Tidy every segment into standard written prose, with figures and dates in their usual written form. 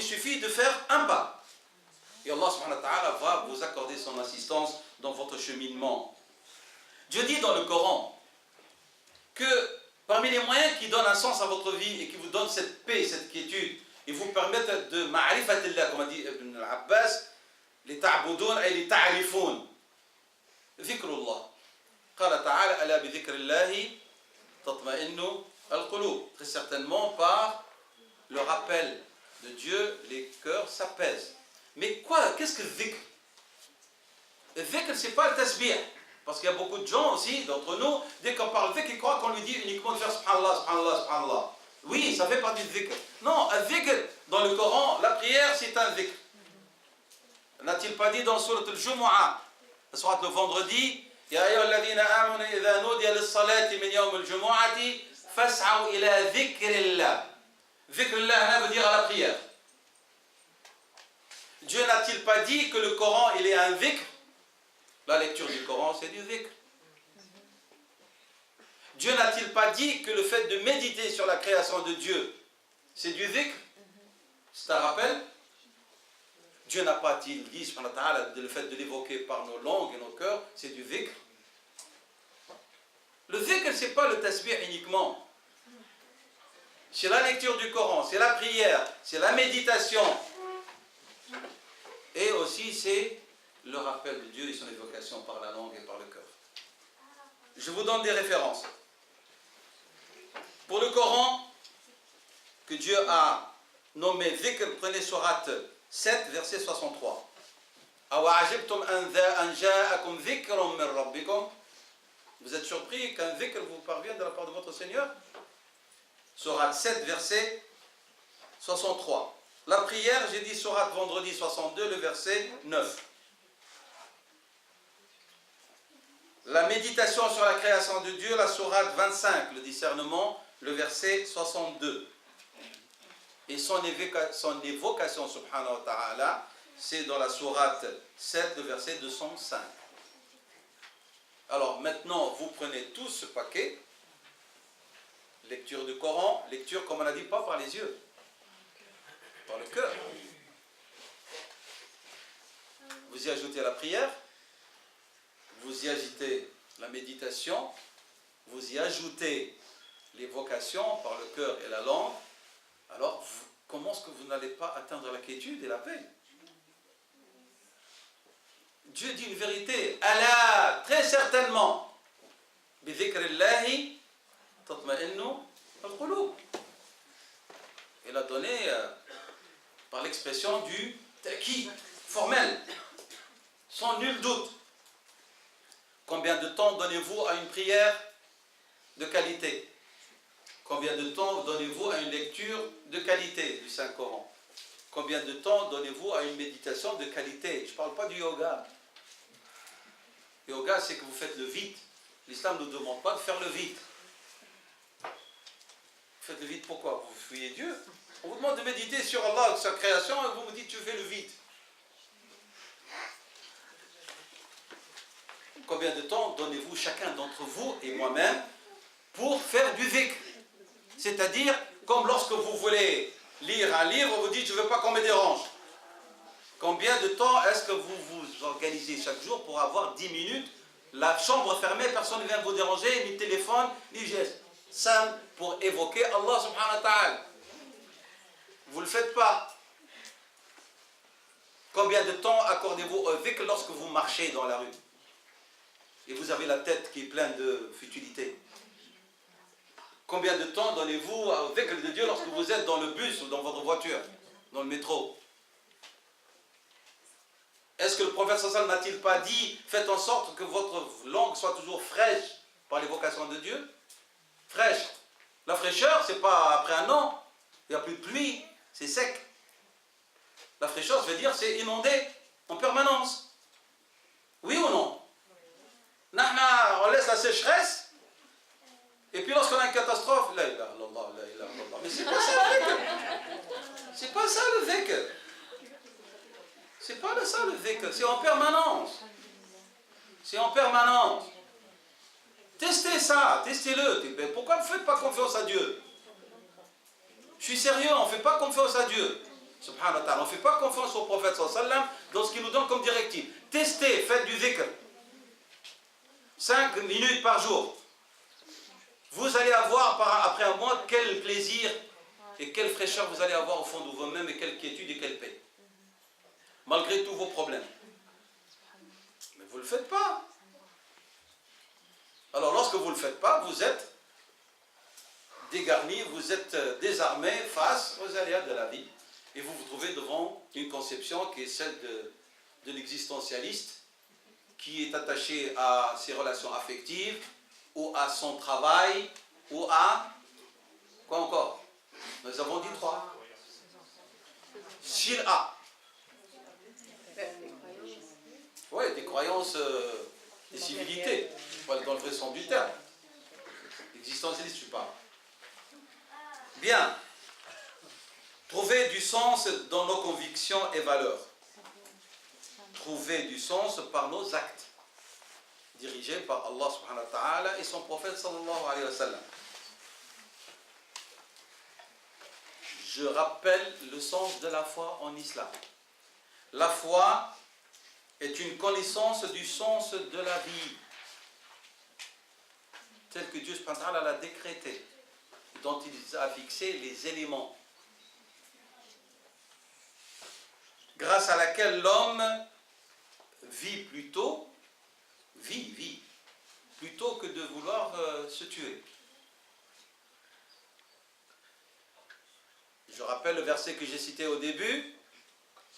il suffit de faire un pas. Et Allah subhanahu wa ta'ala va vous accorder son assistance dans votre cheminement. Dieu dit dans le Coran que parmi les moyens qui donnent un sens à votre vie et qui vous donnent cette paix, cette quiétude, et vous permettent de ma'rifatillah, comme a dit Ibn al-Abbas, les ta'boudoun et les ta'rifoun. Dhikrullah. Qala ta'ala ala bi dhikrillahi tatma'innu al-qulub. Très certainement, par le rappel de Dieu, les cœurs s'apaisent. Mais quoi, qu'est-ce que dhikr? Le dhikr, c'est pas le tasbih. Parce qu'il y a beaucoup de gens aussi, d'entre nous, dès qu'on parle dhikr, ils croient qu'on lui dit uniquement de faire subhanallah, subhanallah, subhanallah. Oui, ça fait partie du dhikr. Non, un dhikr, dans le Coran, la prière, c'est un dhikr. N'a-t-il pas dit dans Surat al-Jumu'ah, Surat le vendredi, Ya ayyuhalladhina amanu idha nudiya lis-salati min yawm al-jumu'ati fas'au ila dhikrillah. Dhikrillah veut dire à la prière. Dieu n'a-t-il pas dit que le Coran, il est un dhikr? La lecture du Coran, c'est du dhikr. Dieu n'a-t-il pas dit que le fait de méditer sur la création de Dieu, c'est du dhikr? C'est un rappel? Dieu n'a pas dit, le fait de l'évoquer par nos langues et nos cœurs, c'est du dhikr. Le dhikr, ce n'est pas le tasbih uniquement. C'est la lecture du Coran, c'est la prière, c'est la méditation. Et aussi, c'est le rappel de Dieu et son évocation par la langue et par le cœur. Je vous donne des références. Pour le Coran, que Dieu a nommé dhikr, prenez Sourate 7, verset 63. Vous êtes surpris qu'un dhikr vous parvienne de la part de votre Seigneur? Sourate 7, verset 63. La prière, j'ai dit Sourate vendredi 62, le verset 9. La méditation sur la création de Dieu, la Sourate 25, le discernement, le verset 62. Et son évocation, subhanahu wa ta'ala, c'est dans la Sourate 7, le verset 205. Alors maintenant, vous prenez tout ce paquet, lecture du Coran, lecture, comme on a dit, pas par les yeux, par le cœur. Vous y ajoutez la prière, vous y ajoutez la méditation, vous y ajoutez l'évocation par le cœur et la langue. Alors, comment est-ce que vous n'allez pas atteindre la quiétude et la paix? Dieu dit une vérité. Allah, très certainement. Bi dhikrillahi tatma'innu al-qulub. Il a donné par l'expression du ta'kid formel, sans nul doute. Combien de temps donnez-vous à une prière de qualité? Combien de temps donnez-vous à une lecture de qualité du Saint-Coran? Combien de temps donnez-vous à une méditation de qualité? Je ne parle pas du yoga. Le yoga, c'est que vous faites le vide. L'islam ne nous demande pas de faire le vide. Vous faites le vide pourquoi? Vous fuyez Dieu. On vous demande de méditer sur Allah, sa création, et vous me dites tu fais le vide. Combien de temps donnez-vous chacun d'entre vous et moi-même pour faire du dhikr? C'est-à-dire, comme lorsque vous voulez lire un livre, vous dites je ne veux pas qu'on me dérange. Combien de temps est-ce que vous vous organisez chaque jour pour avoir 10 minutes, la chambre fermée, personne ne vient vous déranger, ni téléphone, ni geste, simple pour évoquer Allah subhanahu wa ta'ala? Vous ne le faites pas. Combien de temps accordez-vous au dhikr lorsque vous marchez dans la rue et vous avez la tête qui est pleine de futilité? Combien de temps donnez-vous au dhikr de Dieu lorsque vous êtes dans le bus ou dans votre voiture, dans le métro? Est-ce que le prophète sallallahu alayhi wa sallam n'a-t-il pas dit faites en sorte que votre langue soit toujours fraîche par l'évocation de Dieu? Fraîche. La fraîcheur, c'est pas après un an, il n'y a plus de pluie, c'est sec. La fraîcheur, ça veut dire c'est inondé en permanence. Oui ou non? On laisse la sécheresse, et puis lorsqu'on a une catastrophe, la ilaha illallah, la ilaha illallah. Mais c'est pas ça le dhikr. C'est pas ça le dhikr. C'est pas ça le dhikr, c'est en permanence. C'est en permanence. Testez ça, testez-le. Pourquoi vous ne faites pas confiance à Dieu? Je suis sérieux, on ne fait pas confiance à Dieu. Subhanahu wa ta'ala. On ne fait pas confiance au prophète sallallahu alayhi wa sallam dans ce qu'il nous donne comme directive. Testez, faites du dhikr. 5 minutes par jour. Vous allez avoir après un mois quel plaisir et quelle fraîcheur vous allez avoir au fond de vous-même et quelle quiétude et quelle paix. Malgré tous vos problèmes. Mais vous ne le faites pas. Alors lorsque vous ne le faites pas, vous êtes dégarni, vous êtes désarmé face aux aléas de la vie. Et vous vous trouvez devant une conception qui est celle de l'existentialiste, qui est attaché à ses relations affectives, ou à son travail, ou à... Quoi encore? Nous avons dit 3. S'il a. Oui, des croyances, des civilités, dans le vrai sens du terme. Existentialiste, tu parles. Bien. Trouver du sens dans nos convictions et valeurs. Trouver du sens par nos actes, dirigés par Allah subhanahu wa ta'ala et son prophète sallallahu alayhi wa sallam. Je rappelle le sens de la foi en islam. La foi est une connaissance du sens de la vie, tel que Dieu subhanahu wa ta'ala l'a décrété, dont il a fixé les éléments, grâce à laquelle l'homme vit plutôt que de vouloir se tuer. Je rappelle le verset que j'ai cité au début,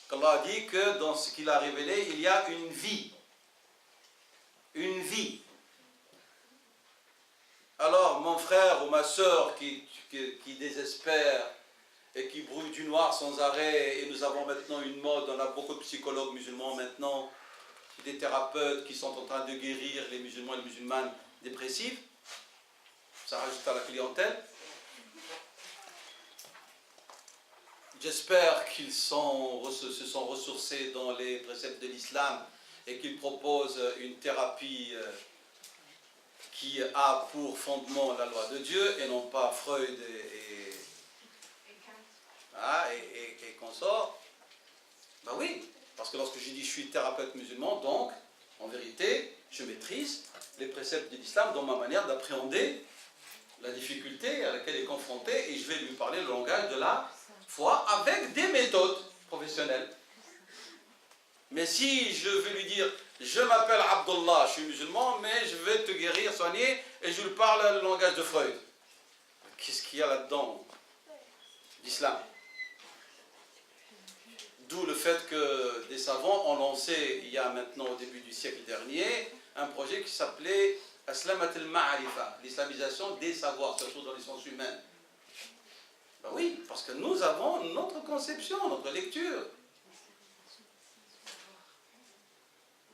qu'Allah a dit que dans ce qu'il a révélé, il y a une vie. Une vie. Alors, mon frère ou ma soeur qui désespère et qui brûle du noir sans arrêt, et nous avons maintenant une mode, on a beaucoup de psychologues musulmans maintenant, des thérapeutes qui sont en train de guérir les musulmans et les musulmanes dépressifs, ça rajoute à la clientèle. J'espère qu'ils se sont ressourcés dans les préceptes de l'islam et qu'ils proposent une thérapie qui a pour fondement la loi de Dieu et non pas Freud et consorts. Ben oui, parce que lorsque je dis je suis thérapeute musulman, donc en vérité je maîtrise les préceptes de l'islam dans ma manière d'appréhender la difficulté à laquelle il est confronté et je vais lui parler le langage de la foi avec des méthodes professionnelles. Mais si je veux lui dire je m'appelle Abdullah, je suis musulman, mais je vais te guérir, soigner, et je lui parle le langage de Freud, qu'est-ce qu'il y a là-dedans d'islam? D'où le fait que des savants ont lancé, il y a maintenant au début du siècle dernier, un projet qui s'appelait Aslamat al-Ma'arifa, l'islamisation des savoirs, surtout dans les sciences humaines. Ben oui, parce que nous avons notre conception, notre lecture.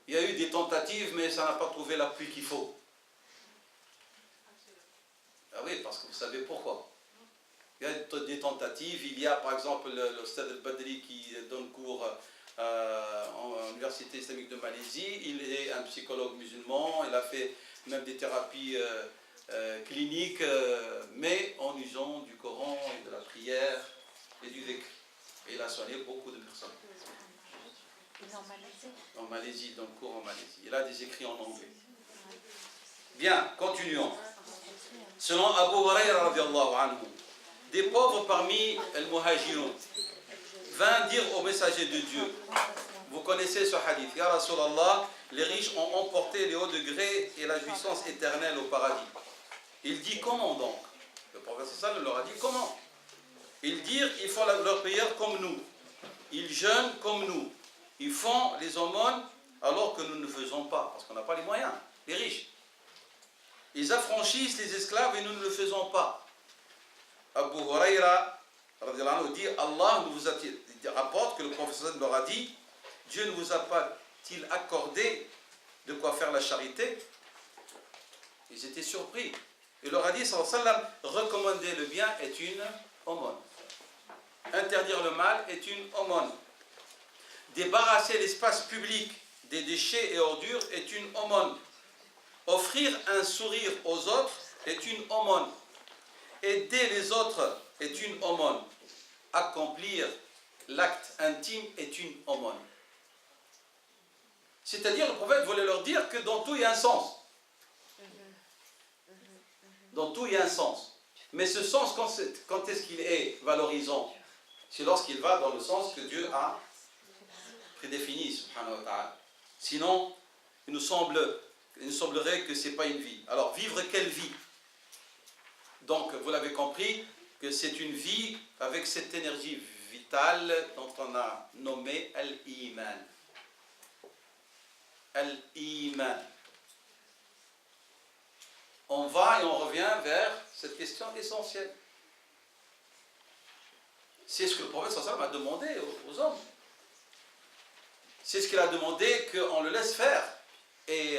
Il y a eu des tentatives, mais ça n'a pas trouvé l'appui qu'il faut. Ah oui, parce que vous savez pourquoi. Il y a des tentatives. Il y a par exemple le Stade al-Badri qui donne cours en Université islamique de Malaisie. Il est un psychologue musulman. Il a fait même des thérapies cliniques, mais en usant du Coran et de la prière et du dhikr. Et il a soigné beaucoup de personnes. En Malaisie, dans le cours en Malaisie. Il a des écrits en anglais. Bien, continuons. Selon Abu Huraira radiyallahu anhu, des pauvres parmi les muhajirun vinrent dire au messager de Dieu, vous connaissez ce hadith, Ya Rasulallah, les riches ont emporté les hauts degrés et la jouissance éternelle au paradis. Il dit comment donc? Le prophète sallallahu leur a dit comment? Ils dirent, ils font leur prière comme nous, ils jeûnent comme nous, ils font les aumônes alors que nous ne faisons pas, parce qu'on n'a pas les moyens, les riches. Ils affranchissent les esclaves et nous ne le faisons pas. Abu Huraira dit, Allah nous rapporte que le prophète leur a dit, Dieu ne vous a pas-t-il accordé de quoi faire la charité? Ils étaient surpris. Et leur a dit, sallallahu alayhi wa sallam, recommander le bien est une aumône. Interdire le mal est une aumône. Débarrasser l'espace public des déchets et ordures est une aumône. Offrir un sourire aux autres est une aumône. Aider les autres est une aumône. Accomplir l'acte intime est une aumône. C'est-à-dire, le prophète voulait leur dire que dans tout il y a un sens. Dans tout il y a un sens. Mais ce sens, quand est-ce qu'il est valorisant? C'est lorsqu'il va dans le sens que Dieu a prédéfini, subhanahu wa ta'ala. Sinon, il nous semblerait que ce n'est pas une vie. Alors, vivre quelle vie? Donc, vous l'avez compris, que c'est une vie avec cette énergie vitale dont on a nommé Al-Iman. Al-Iman. On va et on revient vers cette question essentielle. C'est ce que le prophète sallallahu alayhi wa sallam a demandé aux hommes. C'est ce qu'il a demandé qu'on le laisse faire et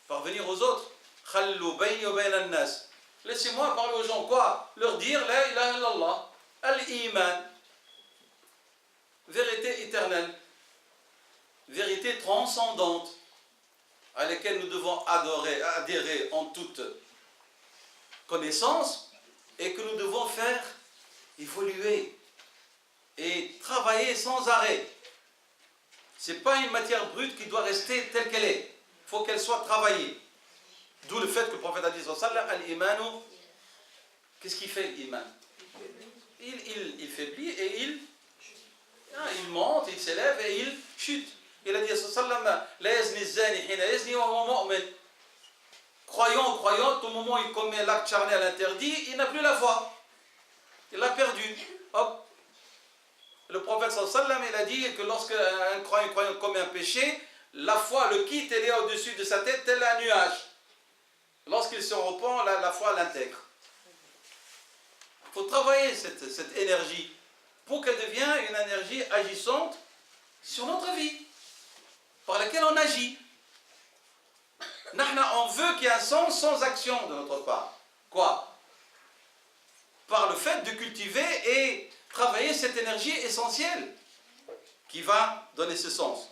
parvenir aux autres. Khallu bayni wa bayna an-nas. Laissez-moi parler aux gens. Quoi? Leur dire la ilaha illallah, al-iman, vérité éternelle, vérité transcendante, à laquelle nous devons adhérer en toute connaissance et que nous devons faire évoluer et travailler sans arrêt. Ce n'est pas une matière brute qui doit rester telle qu'elle est. Il faut qu'elle soit travaillée. D'où le fait que le prophète a dit al-imanu, qu'est-ce qu'il fait l'iman? Il faiblit et il monte, il s'élève et il chute. Il a dit la yazni zani hina yazni wa huwa mu'min. Croyant, au moment où il commet l'acte charnel interdit, il n'a plus la foi. Il l'a perdu. Hop. Le prophète sallallahu il a dit que lorsque un croyant commet un péché, la foi le quitte, elle est au-dessus de sa tête tel un nuage. Lorsqu'il se repent, la foi l'intègre. Il faut travailler cette énergie pour qu'elle devienne une énergie agissante sur notre vie, par laquelle on agit. On veut qu'il y ait un sens sans action de notre part. Quoi? Par le fait de cultiver et travailler cette énergie essentielle qui va donner ce sens.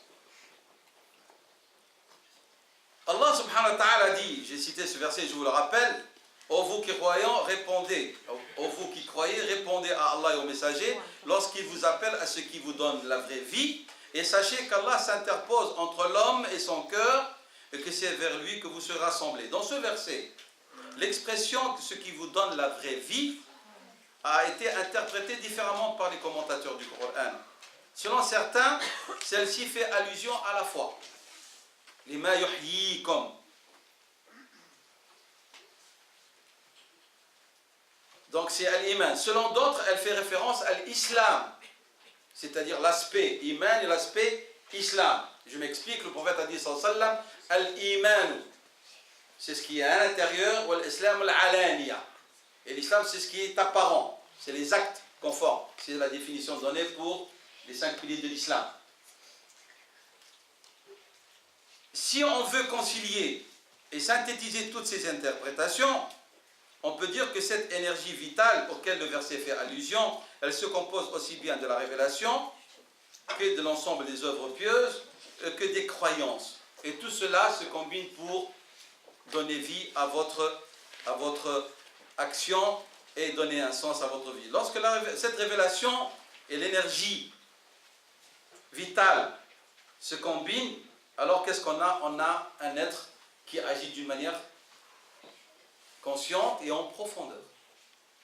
Allah subhanahu wa ta'ala dit, j'ai cité ce verset, je vous le rappelle, ô vous qui croyants, répondez. Ô vous qui croyez, répondez à Allah et au messager lorsqu'il vous appelle à ce qui vous donne la vraie vie. Et sachez qu'Allah s'interpose entre l'homme et son cœur et que c'est vers lui que vous serez rassemblés. Dans ce verset, l'expression ce qui vous donne la vraie vie a été interprétée différemment par les commentateurs du Coran. Selon certains, celle-ci fait allusion à la foi. Lima yuhyikum. Donc c'est al-iman. Selon d'autres, elle fait référence à l'islam, c'est-à-dire l'aspect iman et l'aspect islam. Je m'explique, le prophète a dit sallallahu alayhi wa sallam, al-iman, c'est ce qui est à l'intérieur, ou l'islam al-alaniya. Et l'islam, c'est ce qui est apparent, c'est les actes conformes. C'est la définition donnée pour les 5 piliers de l'islam. Si on veut concilier et synthétiser toutes ces interprétations, on peut dire que cette énergie vitale auquel le verset fait allusion, elle se compose aussi bien de la révélation que de l'ensemble des œuvres pieuses, que des croyances. Et tout cela se combine pour donner vie à votre action et donner un sens à votre vie. Lorsque cette révélation et l'énergie vitale se combinent, alors qu'est-ce qu'on a? On a un être qui agit d'une manière consciente et en profondeur,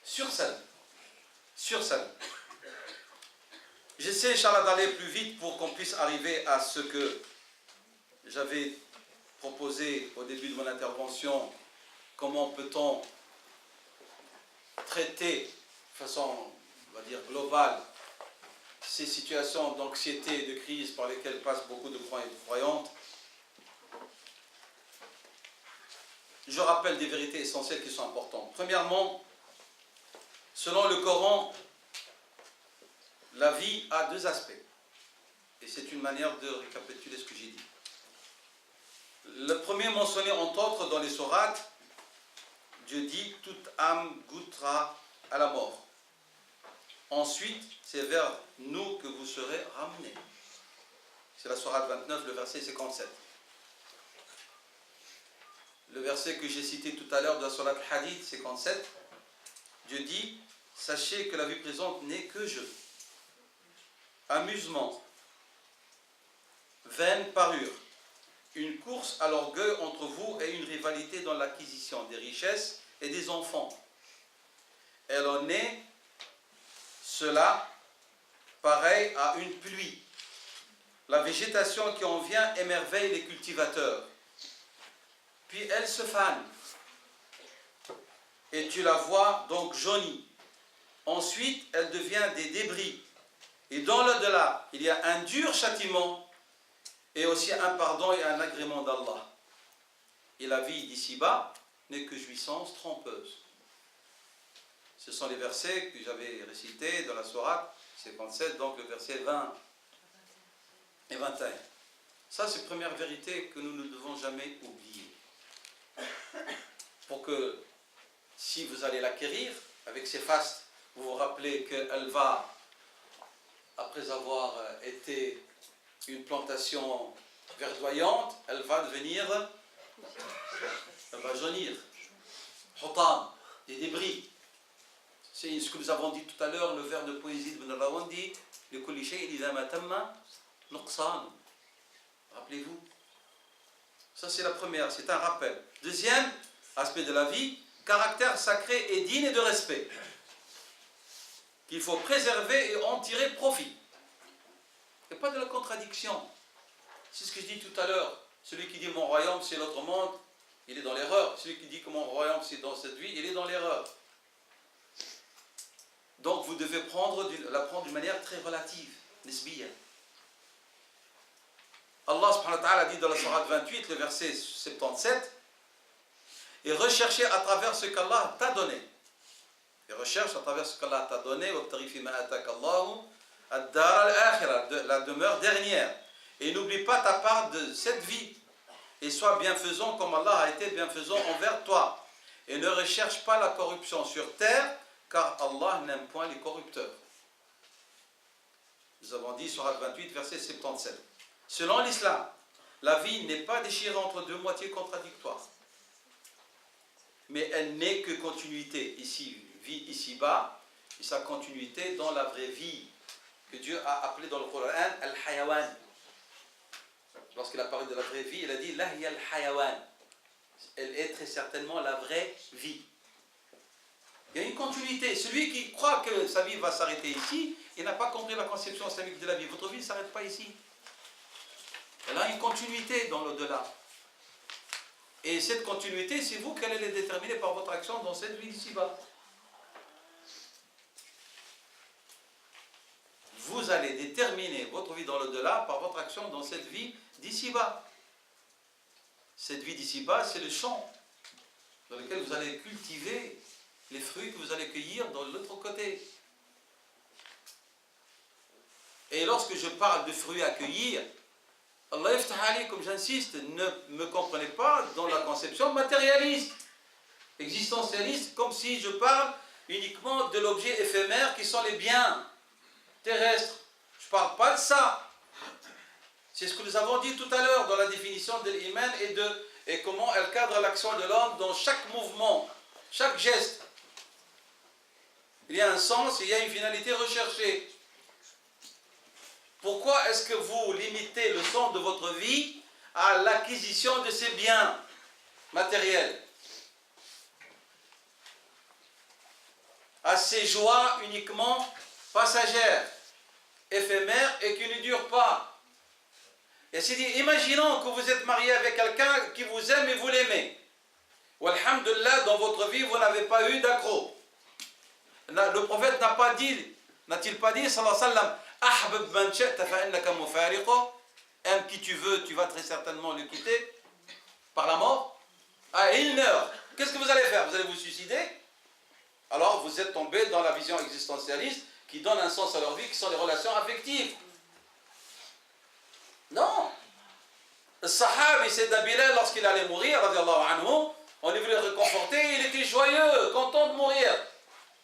sur sa vie. J'essaie, Inch'Allah, d'aller plus vite pour qu'on puisse arriver à ce que j'avais proposé au début de mon intervention. Comment peut-on traiter de façon, on va dire, globale ces situations d'anxiété et de crise par lesquelles passent beaucoup de croyants et de croyantes. Je rappelle des vérités essentielles qui sont importantes. Premièrement, selon le Coran, la vie a 2 aspects. Et c'est une manière de récapituler ce que j'ai dit. Le premier mentionné entre autres dans les sourates, Dieu dit « Toute âme goûtera à la mort ». Ensuite, c'est vers nous que vous serez ramenés. C'est la sourate 29, le verset 57. Le verset que j'ai cité tout à l'heure de la sourate Hadith 57, Dieu dit « Sachez que la vie présente n'est que jeu. amusement, vaine parure, une course à l'orgueil entre vous et une rivalité dans l'acquisition des richesses et des enfants. Elle en est cela pareil à une pluie. La végétation qui en vient émerveille les cultivateurs. Puis elle se fane. Et tu la vois donc jaunie. Ensuite, elle devient des débris. Et dans l'au-delà, il y a un dur châtiment et aussi un pardon et un agrément d'Allah. Et la vie d'ici-bas n'est que jouissance trompeuse. Ce sont les versets que j'avais récités dans la sourate 57, donc le verset 20 et 21. Ça, c'est la première vérité que nous ne devons jamais oublier. Pour que, si vous allez l'acquérir, avec ces fastes, vous vous rappelez qu'elle va, après avoir été une plantation verdoyante, elle va devenir, elle va jaunir. Hutam, des débris. C'est ce que nous avons dit tout à l'heure, le vers de poésie de Ibn Rawandi, le kulli shay'in idha ma tamma nuqsan. Rappelez-vous. Ça, c'est la première, c'est un rappel. Deuxième aspect de la vie, caractère sacré et digne de respect, qu'il faut préserver et en tirer profit. Il n'y a pas de la contradiction. C'est ce que je dis tout à l'heure. Celui qui dit mon royaume c'est l'autre monde, il est dans l'erreur. Celui qui dit que mon royaume c'est dans cette vie, il est dans l'erreur. Donc vous devez la prendre d'une manière très relative, nisbiya. Allah subhanahu wa ta'ala dit dans la sourate 28, le verset 77, et recherchez à travers ce qu'Allah t'a donné. Et recherche à travers ce qu'Allah t'a donné, la demeure dernière. Et n'oublie pas ta part de cette vie. Et sois bienfaisant comme Allah a été bienfaisant envers toi. Et ne recherche pas la corruption sur terre, car Allah n'aime point les corrupteurs. Nous avons dit, sourate 28, verset 77. Selon l'islam, la vie n'est pas déchirée entre deux moitiés contradictoires. Mais elle n'est que continuité. Ici, vie ici-bas, et sa continuité dans la vraie vie, que Dieu a appelée dans le Coran Al-Hayawan. Lorsqu'il a parlé de la vraie vie, il a dit Lahiya Al-Hayawan. Elle est très certainement la vraie vie. Il y a une continuité. Celui qui croit que sa vie va s'arrêter ici, il n'a pas compris la conception islamique de la vie. Votre vie ne s'arrête pas ici. Elle a une continuité dans l'au-delà. Et cette continuité, c'est vous qui allez la déterminer par votre action dans cette vie ici-bas. Vous allez déterminer votre vie dans l'au-delà par votre action dans cette vie d'ici-bas. Cette vie d'ici-bas, c'est le champ dans lequel vous allez cultiver les fruits que vous allez cueillir dans l'autre côté. Et lorsque je parle de fruits à cueillir, Allah yaftah ali, comme j'insiste, ne me comprenez pas dans la conception matérialiste, existentialiste, comme si je parle uniquement de l'objet éphémère qui sont les biens terrestres. Je ne parle pas de ça. C'est ce que nous avons dit tout à l'heure dans la définition de l'iman et comment elle cadre l'action de l'homme dans chaque mouvement, chaque geste. Il y a un sens et il y a une finalité recherchée. Pourquoi est-ce que vous limitez le sens de votre vie à l'acquisition de ces biens matériels, à ces joies uniquement passagères, éphémères et qui ne durent pas? Et c'est dit, imaginons que vous êtes marié avec quelqu'un qui vous aime et vous l'aimez. Walhamdulillah, dans votre vie, vous n'avez pas eu d'accro. Le prophète n'a pas dit, n'a-t-il pas dit, sallallahu alayhi wa sallam, Ahbab man shi'ta fa innaka mufariqu, aime qui tu veux, tu vas très certainement le quitter par la mort. Ah, et il meurt. Qu'est-ce que vous allez faire? Vous allez vous suicider? Alors vous êtes tombé dans la vision existentialiste qui donne un sens à leur vie, qui sont les relations affectives. Non. Le sahabi, c'est Bilal, lorsqu'il allait mourir, radiallahu anhu, on est venu le réconforter, il était joyeux, content de mourir.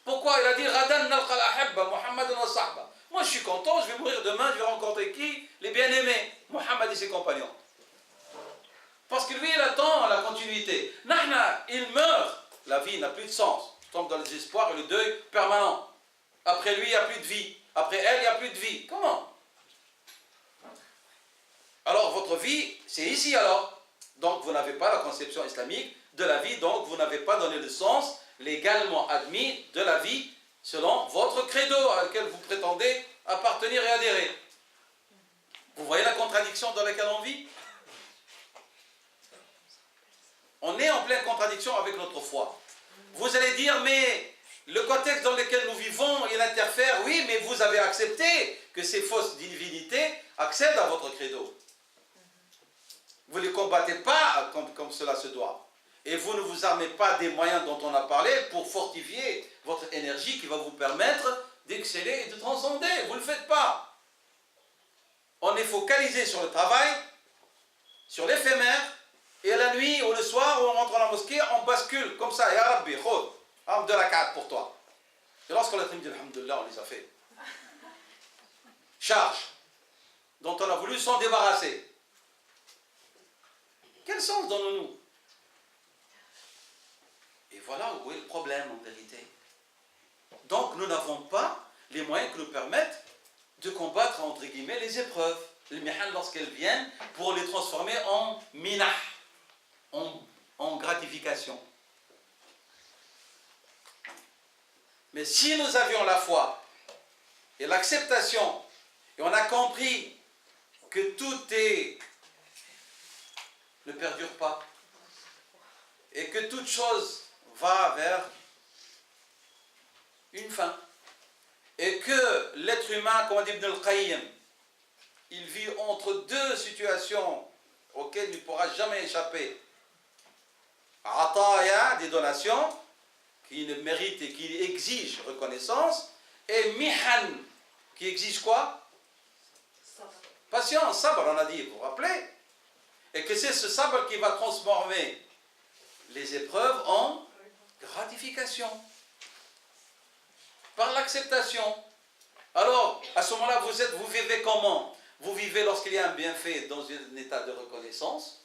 Pourquoi? Il a dit Ghadan nalqa al-ahabba, Muhammad wa sahba. Moi je suis content, je vais mourir demain, je vais rencontrer qui? Les bien-aimés, Muhammad et ses compagnons. Parce que lui il attend la continuité. Nahna, il meurt, la vie n'a plus de sens. Je tombe dans le désespoir et le deuil permanent. Après lui, il n'y a plus de vie. Après elle, il n'y a plus de vie. Comment? votre vie, c'est ici alors. Donc vous n'avez pas la conception islamique de la vie, donc vous n'avez pas donné le sens légalement admis de la vie selon votre credo à lequel vous prétendez appartenir et adhérer. Vous voyez la contradiction dans laquelle on vit? On est en pleine contradiction avec notre foi. Vous allez dire, mais le contexte dans lequel nous vivons, il interfère. Oui, mais vous avez accepté que ces fausses divinités accèdent à votre credo. Vous ne les combattez pas comme cela se doit. Et vous ne vous armez pas des moyens dont on a parlé pour fortifier votre énergie qui va vous permettre d'exceller et de transcender. Vous ne le faites pas. On est focalisé sur le travail, sur l'éphémère, et la nuit ou le soir où on rentre à la mosquée, on bascule comme ça. Ya Rabbi, khod, arme de la carte pour toi. Et lorsqu'on a dit alhamdoulilah, on les a fait. Charge dont on a voulu s'en débarrasser. Quel sens donnons-nous? Et voilà où est le problème en vérité. Donc nous n'avons pas les moyens qui nous permettent de combattre entre guillemets les épreuves, les mihan lorsqu'elles viennent, pour les transformer en minah, en gratification. Mais si nous avions la foi et l'acceptation, et on a compris que tout ne perdure pas, et que toute chose va vers une fin, et que l'être humain, comme dit Ibn al-Qayyim, il vit entre deux situations auxquelles il ne pourra jamais échapper. Ataya, des donations, qui ne méritent et qui exigent reconnaissance, et mihan, qui exige quoi? Patience, sabr, on a dit, vous vous rappelez? Et que c'est ce sabr qui va transformer les épreuves en gratification. Par l'acceptation. Alors, à ce moment-là, vous vivez comment? Vous vivez lorsqu'il y a un bienfait dans un état de reconnaissance,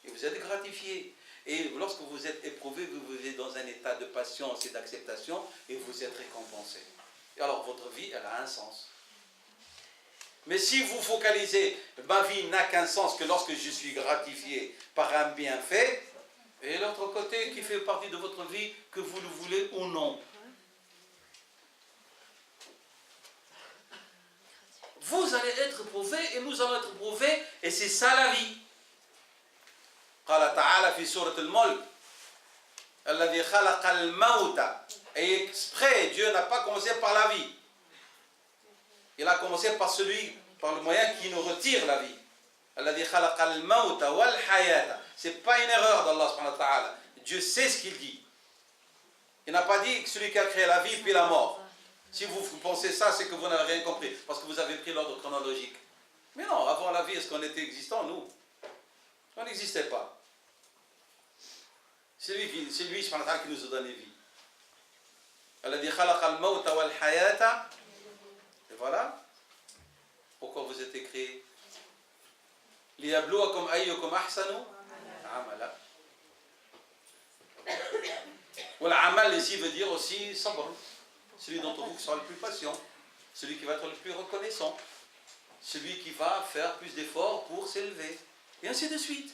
et vous êtes gratifié. Et lorsque vous êtes éprouvé, vous vivez dans un état de patience et d'acceptation, et vous êtes récompensé. Et alors, votre vie, elle a un sens. Mais si vous focalisez, ma vie n'a qu'un sens que lorsque je suis gratifié par un bienfait, et l'autre côté qui fait partie de votre vie, que vous le voulez ou non. Vous allez être éprouvés et nous allons être éprouvés, et c'est ça la vie. قال تعالى في سورة الملك الذي خلق الموت. Et exprès, Dieu n'a pas commencé par la vie. Il a commencé par le moyen qui nous retire la vie. الذي خلق الموت والحياة. C'est pas une erreur d'Allah subhanahu wa ta'ala. Dieu sait ce qu'il dit. Il n'a pas dit que celui qui a créé la vie puis la mort. Si vous pensez ça, c'est que vous n'avez rien compris, parce que vous avez pris l'ordre chronologique. Mais non, avant la vie, est-ce qu'on était existant, nous? On n'existait pas. C'est lui qui nous a donné vie. الذي خلق الموت والحياة. Et voilà pourquoi vous êtes créés. ليبلوكم أيكم أحسن عملا. والعمل ici veut dire aussi sabr. Celui d'entre vous qui sera le plus patient, celui qui va être le plus reconnaissant, celui qui va faire plus d'efforts pour s'élever, et ainsi de suite.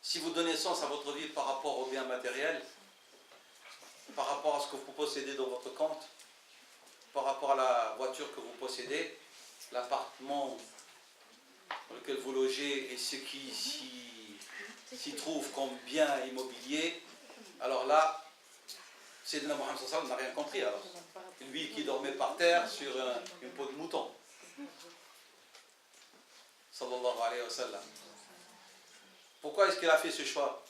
Si vous donnez sens à votre vie par rapport aux biens matériels, par rapport à ce que vous possédez dans votre compte, par rapport à la voiture que vous possédez, l'appartement dans lequel vous logez et ce qui s'y trouve comme bien immobilier, alors là, Sayyidina Muhammad sallallahu alayhi wa sallam n'a rien compris alors. Lui qui dormait par terre sur une peau de mouton. Sallallahu alayhi wa sallam. Pourquoi est-ce qu'il a fait ce choix?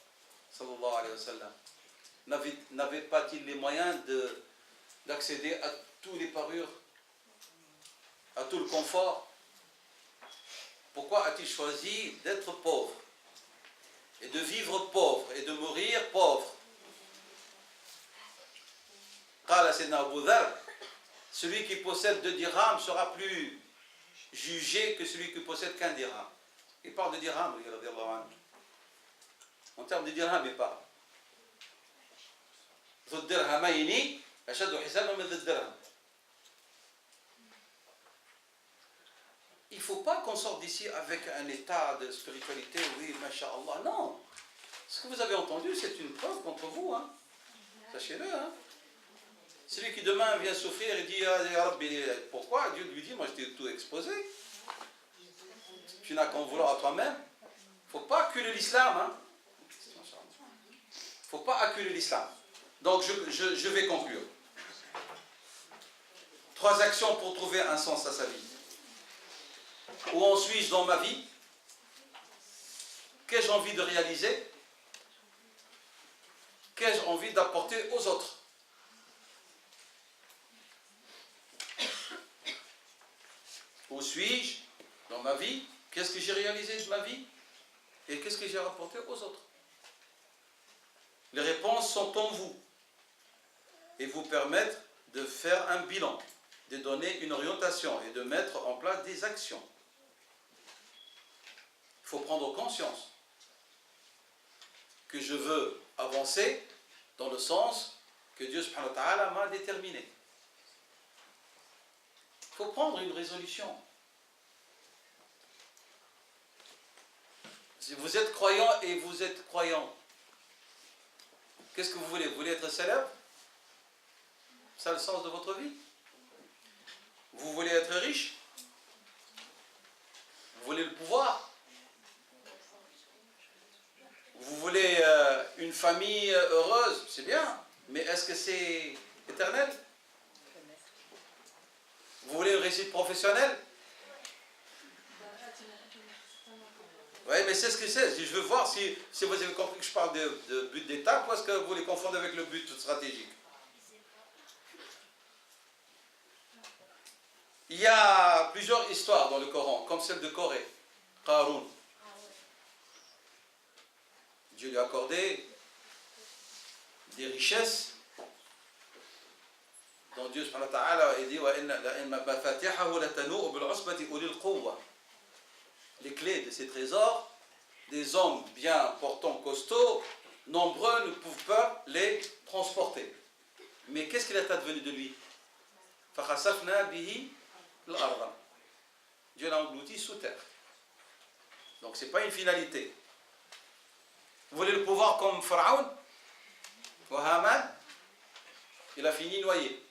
Sallallahu alayhi wa sallam. N'avait pas-il les moyens d'accéder à tous les parures, à tout le confort? Pourquoi a-t-il choisi d'être pauvre et de vivre pauvre et de mourir pauvre? Qala Sayyidina Abu Dharr, celui qui possède 2 dirhams sera plus jugé que celui qui possède qu'un dirham. Il parle de dirham, en termes de dirham, il parle. ذو الدرهمين أشد حسابا من ذو الدرهم. il ne faut pas qu'on sorte d'ici avec un état de spiritualité, oui, masha'Allah, non. Ce que vous avez entendu, c'est une preuve contre vous, hein. Sachez-le, hein. Celui qui demain vient souffrir et dit, ah, ya Rabbi, pourquoi? Dieu lui dit, moi je t'ai tout exposé. Tu n'as qu'à en vouloir à toi-même. Il ne faut pas acculer l'islam, hein. Il ne faut pas acculer l'islam. Donc je vais conclure. 3 actions pour trouver un sens à sa vie. Où en suis-je dans ma vie? Qu'ai-je envie de réaliser? Qu'ai-je envie d'apporter aux autres? Où suis-je dans ma vie? Qu'est-ce que j'ai réalisé de ma vie? Et qu'est-ce que j'ai apporté aux autres? Les réponses sont en vous et vous permettent de faire un bilan, de donner une orientation et de mettre en place des actions. Il faut prendre conscience que je veux avancer dans le sens que Dieu subhanahu wa ta'ala m'a déterminé. Il faut prendre une résolution. Si vous êtes croyant et vous êtes croyant, qu'est-ce que vous voulez? Vous voulez être célèbre? C'est le sens de votre vie. Vous voulez être riche? Vous voulez le pouvoir? Vous voulez une famille heureuse? C'est bien, mais est-ce que c'est éternel? Vous voulez une réussite professionnelle? Oui, mais c'est ce que c'est. Je veux voir si vous avez compris que je parle de but d'étape ou est-ce que vous les confondez avec le but stratégique. Il y a plusieurs histoires dans le Coran, comme celle de Corée, Qarun. Dieu lui a accordé des richesses dont Dieu subhanahu wa ta'ala a dit les clés de ces trésors, des hommes bien portants, costauds, nombreux ne peuvent pas les transporter. Mais qu'est-ce qu'il est advenu de lui? Dieu l'a englouti sous terre. Donc ce n'est pas une finalité. Vous voulez le pouvoir comme Pharaon ou Haman? Il a fini noyé.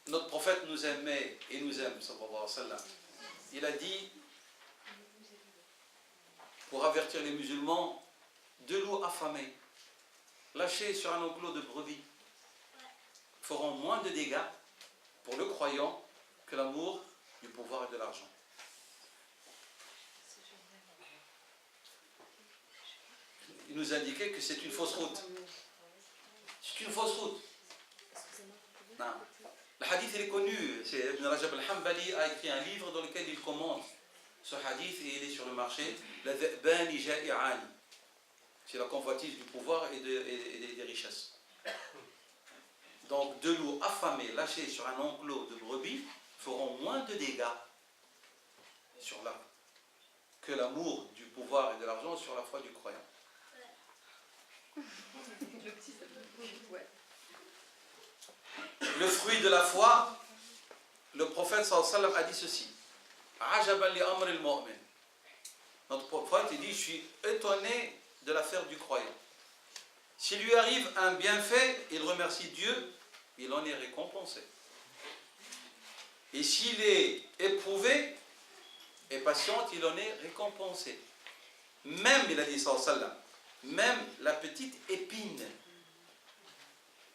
Notre prophète nous aimait et nous aime, sallallahu alayhi wa sallam. Il a dit, pour avertir les musulmans, 2 loups affamés, lâchés sur un enclos de brebis, feront moins de dégâts pour le croyant que l'amour du pouvoir et de l'argent. Il nous indiquait que c'est une fausse route. C'est une fausse route. Non. Le hadith il est connu. Ibn Rajab al-Hanbali a écrit un livre dans lequel il commente ce hadith et il est sur le marché. La dhi'bani ja'i'ani. C'est la convoitise du pouvoir et des richesses. Donc 2 loups affamés lâchés sur un enclos de brebis feront moins de dégâts sur l'âme que l'amour du pouvoir et de l'argent sur la foi du croyant. Le fruit de la foi, le prophète sallallahu alayhi wa sallam a dit ceci. Ajaban li amr al-mu'min. Notre prophète il dit, je suis étonné de l'affaire du croyant. S'il lui arrive un bienfait, il remercie Dieu, il en est récompensé. Et s'il est éprouvé et patient, il en est récompensé. Même, il a dit sallallahu alayhi wa sallam, même la petite épine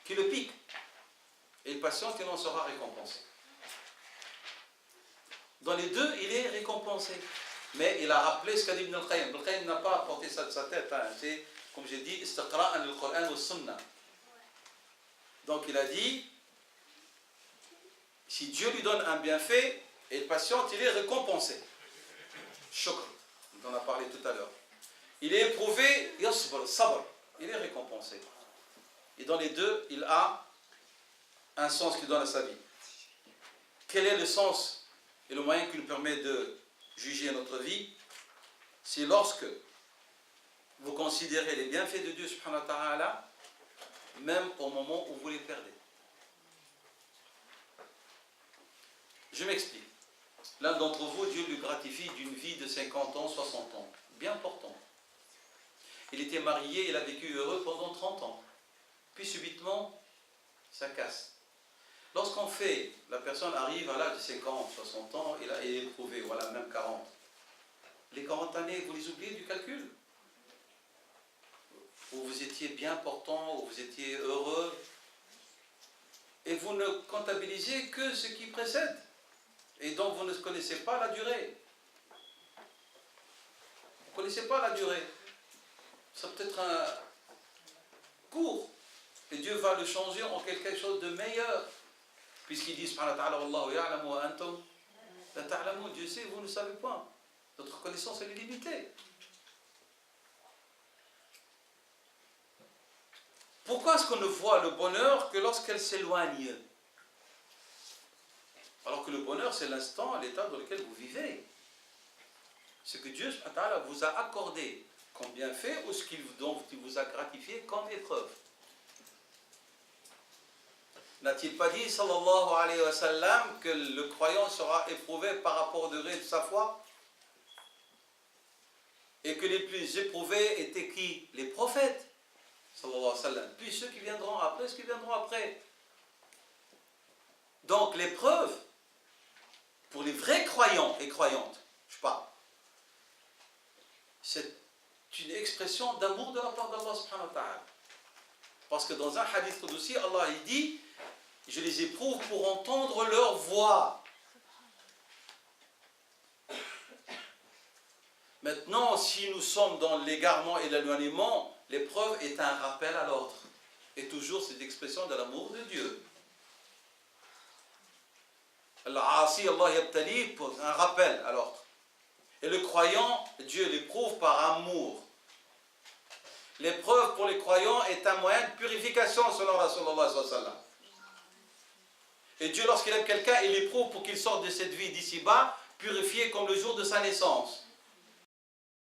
qui le pique, et il patiente, il en sera récompensé. Dans les deux, il est récompensé. Mais il a rappelé ce qu'a dit Ibn al-Qayyim. Ibn al-Qayyim n'a pas apporté ça de sa tête. Hein. C'est, comme j'ai dit, istiqra'an al-Qur'an wa sunnah. Donc il a dit, si Dieu lui donne un bienfait, et il patiente, il est récompensé. Shukr, on en a parlé tout à l'heure. Il est éprouvé, yasbr, sabr, il est récompensé. Et dans les deux, il a un sens qu'il donne à sa vie. Quel est le sens et le moyen qui nous permet de juger notre vie? C'est lorsque vous considérez les bienfaits de Dieu subhanahu wa ta'ala, même au moment où vous les perdez. Je m'explique. L'un d'entre vous, Dieu lui gratifie d'une vie de 50 ans, 60 ans. Bien portant. Il était marié, il a vécu heureux pendant 30 ans. Puis subitement, ça casse. Lorsqu'on fait, la personne arrive à l'âge de 50, 60 ans, et là, elle est éprouvée, voilà, même 40. Les 40 années, vous les oubliez du calcul? Où vous étiez bien portant, où vous étiez heureux, et vous ne comptabilisez que ce qui précède, et donc vous ne connaissez pas la durée. Vous ne connaissez pas la durée. Ça peut être un court, et Dieu va le changer en quelque chose de meilleur. Puisqu'il dit, subhanahu wa ta'ala, Wallahu ya'lamu wa antum la ta'lamun, Dieu sait, vous ne savez pas. Notre connaissance, elle est limitée. Pourquoi est-ce qu'on ne voit le bonheur que lorsqu'elle s'éloigne? Alors que le bonheur, c'est l'instant, l'état dans lequel vous vivez. Ce que Dieu subhanahu wa ta'ala vous a accordé comme bienfait ou ce qu'il vous a gratifié comme épreuve. N'a-t-il pas dit, sallallahu alayhi wa sallam, que le croyant sera éprouvé par rapport au degré de sa foi? Et que les plus éprouvés étaient qui? Les prophètes, sallallahu alayhi wa sallam. Puis ceux qui viendront après, ceux qui viendront après. Donc l'épreuve, pour les vrais croyants et croyantes, je parle, c'est une expression d'amour de la part d'Allah subhanahu wa ta'ala. Parce que dans un hadith qudsi, Allah il dit, je les éprouve pour entendre leur voix. Maintenant, si nous sommes dans l'égarement et l'éloignement, l'épreuve est un rappel à l'ordre. Et toujours cette expression de l'amour de Dieu. Al-Asi, Allah yabtali, pose un rappel à l'ordre. Et le croyant, Dieu l'éprouve par amour. L'épreuve pour les croyants est un moyen de purification selon Rasulullah sallallahu alayhi wa sallam. Et Dieu, lorsqu'il aime quelqu'un, il l'éprouve pour qu'il sorte de cette vie d'ici-bas, purifié comme le jour de sa naissance.